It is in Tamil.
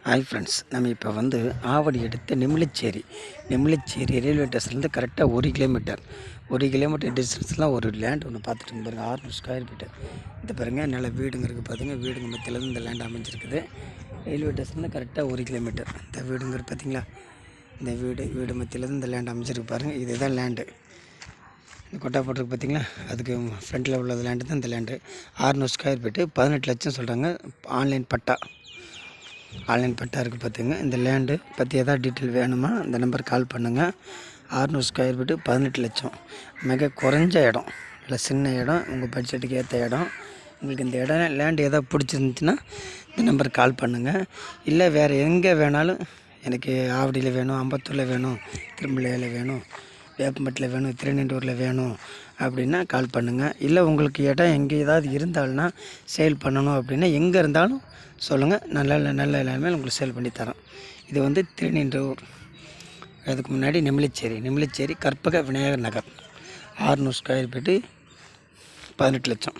ஹாய் ஃப்ரெண்ட்ஸ், நம்ம இப்போ ஆவடி அடுத்த நெமிலிச்சேரி ரயில்வே ஸ்டேஷன்லேருந்து கரெக்டாக 1 கிலோமீட்டர் டிஸ்டன்ஸ்லாம் ஒரு லேண்ட் ஒன்று பார்த்துட்டு பாருங்கள். 600 ஸ்கொயர் ஃபீட்டு. இது பாருங்கள், நல்ல வீடுங்க இருக்குது. பார்த்திங்க, வீடுங்க மத்தியில் இந்த லேண்ட் அமைஞ்சிருக்குது. ரயில்வே ஸ்டேஷன்லேருந்து கரெக்டாக 1 கிலோமீட்டர். இந்த வீடுங்கிறது பார்த்திங்களா, இந்த வீடு மத்தியில் இந்த லேண்ட் அமைஞ்சிருக்கு பாருங்கள். இதுதான் லேண்டு. இந்த கொட்டா போட்டிருக்கு பார்த்திங்களா, அதுக்கு ஃப்ரண்ட்டில் உள்ள லேண்டு தான் இந்த லேண்டு. 600 ஸ்கொயர் ஃபீட்டு, 18 லட்சம் சொல்கிறாங்க. ஆன்லைன் பட்டா இருக்குது பார்த்துங்க. இந்த லேண்டு பற்றி எதாவது டீட்டெயில் வேணுமா இந்த நம்பருக்கு கால் பண்ணுங்கள். 600 ஸ்கொயர் ஃபீட்டு, 18 லட்சம். மிக குறைஞ்ச இடம், இல்லை சின்ன இடம், உங்கள் பட்ஜெட்டுக்கு ஏற்ற இடம். உங்களுக்கு இந்த இடம் லேண்டு எதாவது பிடிச்சிருந்துச்சின்னா இந்த நம்பருக்கு கால் பண்ணுங்கள். இல்லை வேறு எங்கே வேணாலும், எனக்கு ஆவடியில் வேணும், அம்பத்தூரில் வேணும், திருமலையில் வேணும், வேப்பம்பட்டில் வேணும், திருநெண்டூரில் வேணும் அப்படின்னா கால் பண்ணுங்கள். இல்லை உங்களுக்கு இடம் எங்கே ஏதாவது இருந்தாலும்னா சேல் பண்ணணும் அப்படின்னா எங்கே இருந்தாலும் சொல்லுங்கள். நல்ல எல்லாமே உங்களுக்கு சேல் பண்ணி தரோம். இது திருநெண்டூர், அதுக்கு முன்னாடி நெமிலிச்சேரி கற்பக விநாயகர் நகர். 600 ஸ்கொயர் ஃபீட்டு, 18 லட்சம்.